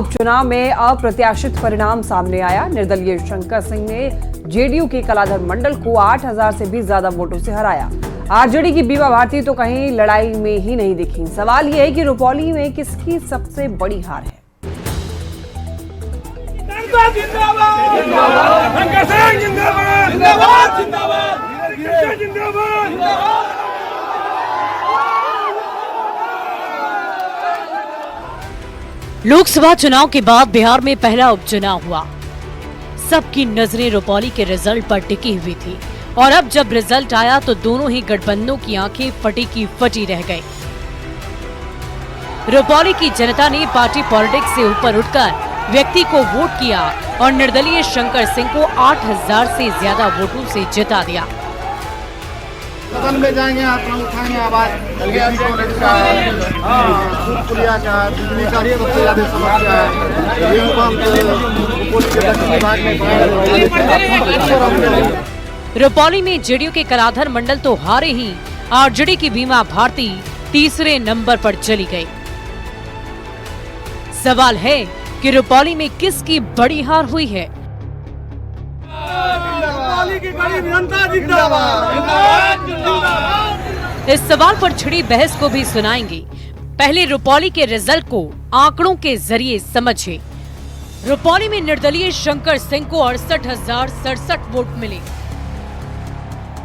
उपचुनाव में अप्रत्याशित परिणाम सामने आया। निर्दलीय शंकर सिंह ने जेडीयू के कलाधर मंडल को 8000 से भी ज्यादा वोटों से हराया। आरजेडी की बीमा भारती तो कहीं लड़ाई में ही नहीं दिखी। सवाल यह है कि रुपौली में किसकी सबसे बड़ी हार है। लोकसभा चुनाव के बाद बिहार में पहला उपचुनाव हुआ। सबकी नजरें रुपौली के रिजल्ट पर टिकी हुई थी और अब जब रिजल्ट आया तो दोनों ही गठबंधनों की आंखें फटी की फटी रह गई। रुपौली की जनता ने पार्टी पॉलिटिक्स से ऊपर उठकर व्यक्ति को वोट किया और निर्दलीय शंकर सिंह को 8000 से ज्यादा वोटों से जिता दिया। सदन में जाएंगे, उठाएंगे आवाज, पुलिया का, बिजली का सबसे ज्यादा समस्या है। रुपौली में जेडीयू के कलाधर मंडल तो हारे ही, आरजेडी की बीमा भारती तीसरे नंबर पर चली गई। सवाल है कि रुपौली में किसकी बड़ी हार हुई है। इस सवाल पर छिड़ी बहस को भी सुनाएंगे। पहले रुपौली के रिजल्ट को आंकड़ों के जरिए समझे। रुपौली में निर्दलीय शंकर सिंह को 68,067 वोट मिले।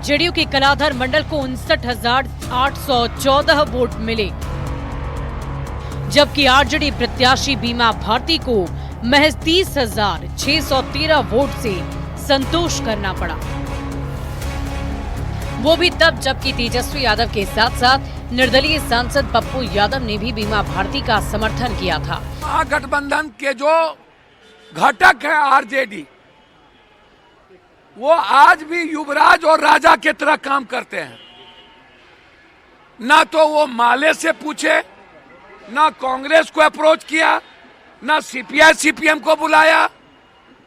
जेडीयू के कलाधर मंडल को 59,814 वोट मिले, जबकि आरजेडी प्रत्याशी बीमा भारती को महज 30,613 वोट से संतोष करना पड़ा। वो भी तब जबकि तेजस्वी यादव के साथ साथ निर्दलीय सांसद पप्पू यादव ने भी बीमा भारती का समर्थन किया था। महागठबंधन के जो घटक है आरजेडी, वो आज भी युवराज और राजा की तरह काम करते हैं। ना तो वो माले से पूछे, ना कांग्रेस को अप्रोच किया, ना सीपीआई सीपीएम को बुलाया।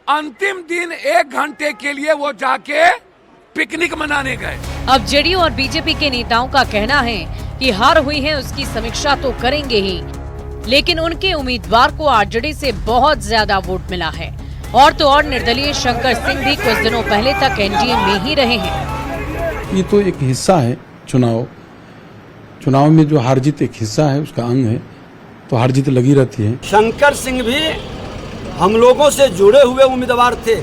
अंतिम दिन 1 घंटे के लिए वो जाके पिकनिक मनाने गए। अब जेडीयू और बीजेपी के नेताओं का कहना है कि हार हुई है उसकी समीक्षा तो करेंगे ही, लेकिन उनके उम्मीदवार को आरजेडी से बहुत ज्यादा वोट मिला है। और तो और निर्दलीय शंकर सिंह भी कुछ दिनों पहले तक एनडीए में ही रहे हैं। ये तो एक हिस्सा है चुनाव में जो हार जीत एक हिस्सा है, उसका अंग है, तो हार जीत लगी रहती है। शंकर सिंह भी हम लोगों से जुड़े हुए उम्मीदवार थे।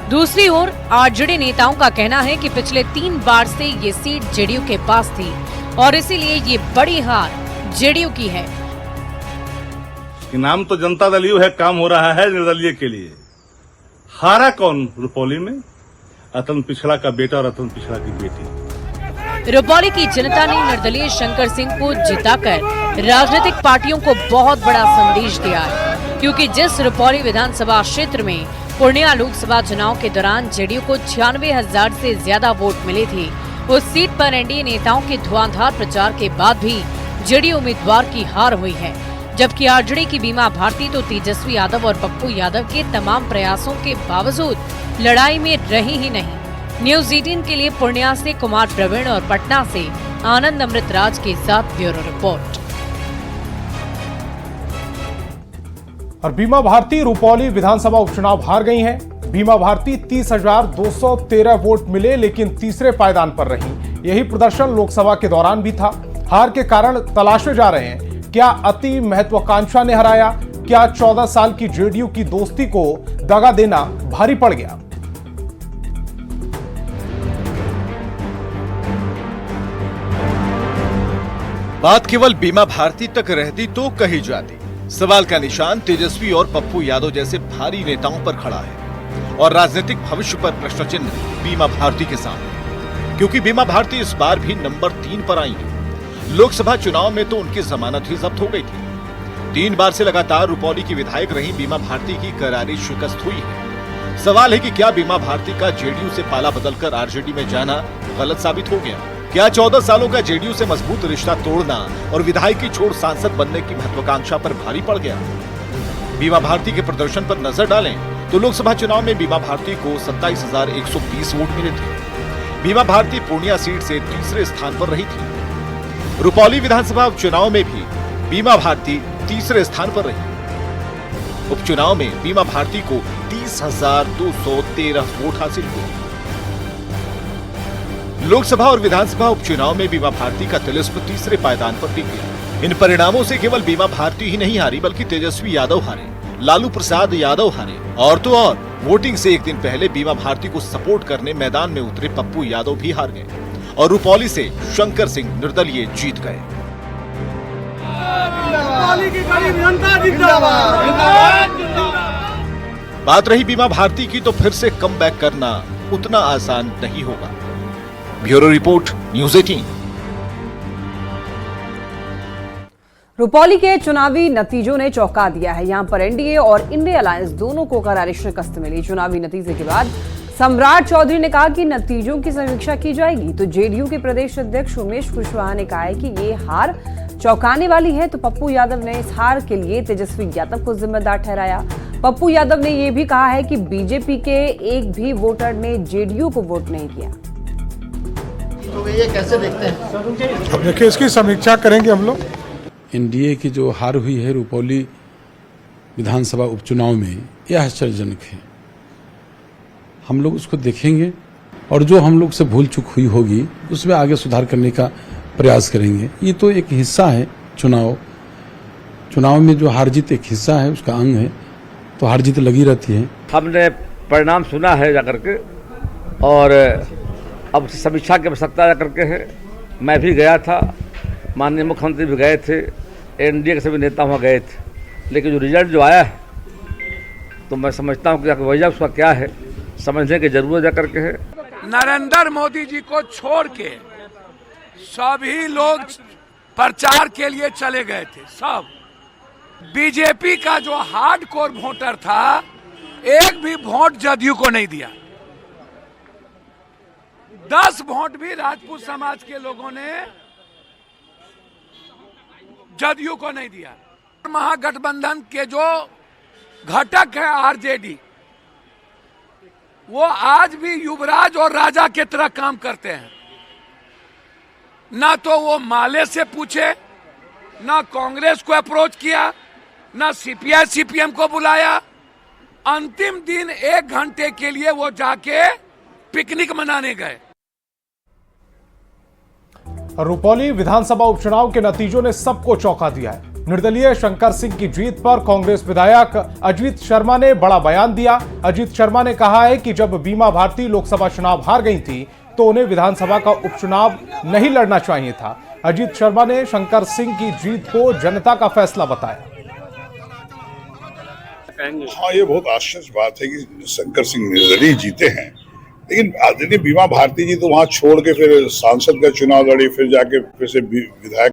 दूसरी ओर आरजेडी नेताओं का कहना है कि पिछले 3 बार से ये सीट जेडीयू के पास थी और इसीलिए ये बड़ी हार जेडीयू की है। नाम तो जनता दल यू है, काम हो रहा है निर्दलीय के लिए। हारा कौन रुपौली में? अतन पिछड़ा का बेटा और अतन पिछड़ा की बेटी। रुपौली की जनता ने निर्दलीय शंकर सिंह को जिताकर राजनीतिक पार्टियों को बहुत बड़ा संदेश दिया है, क्योंकि जिस रुपौली विधानसभा क्षेत्र में पूर्णिया लोकसभा चुनाव के दौरान जेडीयू को 96,000 से ज्यादा वोट मिले थे, उस सीट पर एनडीए नेताओं के धुआंधार प्रचार के बाद भी जेडीयू उम्मीदवार की हार हुई है, जबकि आरजेडी की बीमा भारती तो तेजस्वी यादव और पप्पू यादव के तमाम प्रयासों के बावजूद लड़ाई में रही ही नहीं। न्यूज़ 18 के लिए पूर्णिया से कुमार प्रवीण और पटना से आनंद अमृतराज के साथ ब्यूरो रिपोर्ट। और बीमा भारती रुपौली विधानसभा उपचुनाव हार गई हैं। बीमा भारती 30,213 वोट मिले, लेकिन तीसरे पायदान पर रही। यही प्रदर्शन लोकसभा के दौरान भी था। हार के कारण तलाशे जा रहे हैं, क्या अति महत्वाकांक्षा ने हराया? क्या 14 साल की जेडीयू की दोस्ती को दगा देना भारी पड़ गया? बात केवल बीमा भारती तक रहती तो कही जाती। सवाल का निशान तेजस्वी और पप्पू यादव जैसे भारी नेताओं पर खड़ा है और राजनीतिक भविष्य पर प्रश्न चिन्ह बीमा भारती के सामने, क्योंकि बीमा भारती इस बार भी नंबर 3 पर आई है। लोकसभा चुनाव में तो उनकी जमानत ही जब्त हो गई थी। 3 बार से लगातार रुपौली की विधायक रही बीमा भारती की करारी शिकस्त हुई है। सवाल है कि क्या बीमा भारती का जेडीयू से पाला बदलकर आरजेडी में जाना गलत साबित हो गया? क्या 14 सालों का जेडीयू से मजबूत रिश्ता तोड़ना और विधायक की छोड़ सांसद बनने की महत्वाकांक्षा पर भारी पड़ गया? बीमा भारती के प्रदर्शन पर नजर डालें तो लोकसभा चुनाव में बीमा भारती को 27,120 वोट मिले थे। बीमा भारती पूर्णिया सीट से तीसरे स्थान पर रही थी। रुपौली विधानसभा उपचुनाव में भी बीमा भारती तीसरे स्थान पर रही। उपचुनाव में बीमा भारती को 30,213 वोट हासिल हुए। लोकसभा और विधानसभा उपचुनाव में बीमा भारती का तिलिस्म तीसरे पायदान पर टिक गया। इन परिणामों से केवल बीमा भारती ही नहीं हारी, बल्कि तेजस्वी यादव हारे, लालू प्रसाद यादव हारे, और तो और वोटिंग से एक दिन पहले बीमा भारती को सपोर्ट करने मैदान में उतरे पप्पू यादव भी हार गए और रुपौली से शंकर सिंह निर्दलीय जीत गए। बात रही बीमा भारती की, तो फिर से कमबैक करना उतना आसान नहीं होगा। Bureau report, news 18। रुपौली के चुनावी नतीजों ने चौंका दिया है। यहां पर एनडीए और इंडिया अलायंस दोनों को करारी शिकस्त मिली। चुनावी नतीजे के बाद सम्राट चौधरी ने कहा कि नतीजों की समीक्षा की जाएगी, तो जेडीयू के प्रदेश अध्यक्ष उमेश कुशवाहा ने कहा है कि ये हार चौंकाने वाली है। तो पप्पू यादव ने इस हार के लिए तेजस्वी यादव को जिम्मेदार ठहराया। पप्पू यादव ने यह भी कहा है कि बीजेपी के एक भी वोटर ने जेडीयू को वोट नहीं किया। तो ये कैसे देखते हैं? अब देखिए, इसकी समीक्षा करेंगे हम लोग। एनडीए की जो हार हुई है रुपौली विधानसभा उपचुनाव में, यह आश्चर्यजनक है। हम लोग उसको देखेंगे और जो हम लोग से भूल चूक हुई होगी उसमें आगे सुधार करने का प्रयास करेंगे। ये तो एक हिस्सा है चुनाव में जो हार जीत एक हिस्सा है, उसका अंग है, तो हार जीत लगी रहती है। हमने परिणाम सुना है जाकर के, और अब समीक्षा की आवश्यकता जाकर के है। मैं भी गया था, माननीय मुख्यमंत्री भी गए थे, एनडीए के सभी नेता वहाँ गए थे, लेकिन जो रिजल्ट जो आया है तो मैं समझता हूँ कि वजह उसका क्या है समझने की जरूरत जाकर के है। नरेंद्र मोदी जी को छोड़ के सभी लोग प्रचार के लिए चले गए थे। सब बीजेपी का जो हार्डकोर वोटर था, एक भी वोट जदयू को नहीं दिया। 10 वोट भी राजपूत समाज के लोगों ने जदयू को नहीं दिया। महागठबंधन के जो घटक है आरजेडी, वो आज भी युवराज और राजा की तरह काम करते हैं। ना तो वो माले से पूछे, ना कांग्रेस को अप्रोच किया, ना सीपीआई सीपीएम को बुलाया। अंतिम दिन 1 घंटे के लिए वो जाके पिकनिक मनाने गए। रुपौली विधानसभा उपचुनाव के नतीजों ने सबको चौंका दिया है। निर्दलीय शंकर सिंह की जीत पर कांग्रेस विधायक अजीत शर्मा ने बड़ा बयान दिया। अजीत शर्मा ने कहा है कि जब बीमा भारती लोकसभा चुनाव हार गई थी तो उन्हें विधानसभा का उपचुनाव नहीं लड़ना चाहिए था। अजीत शर्मा ने शंकर सिंह की जीत को जनता का फैसला बताया। हाँ, ये बहुत आश्चर्य बात है कि शंकर सिंह निर्दलीय जीते हैं, लेकिन आदरणीय बीमा भारती जी तो वहां छोड़ के फिर सांसद का चुनाव लड़ी, फिर जाके फिर से विधायक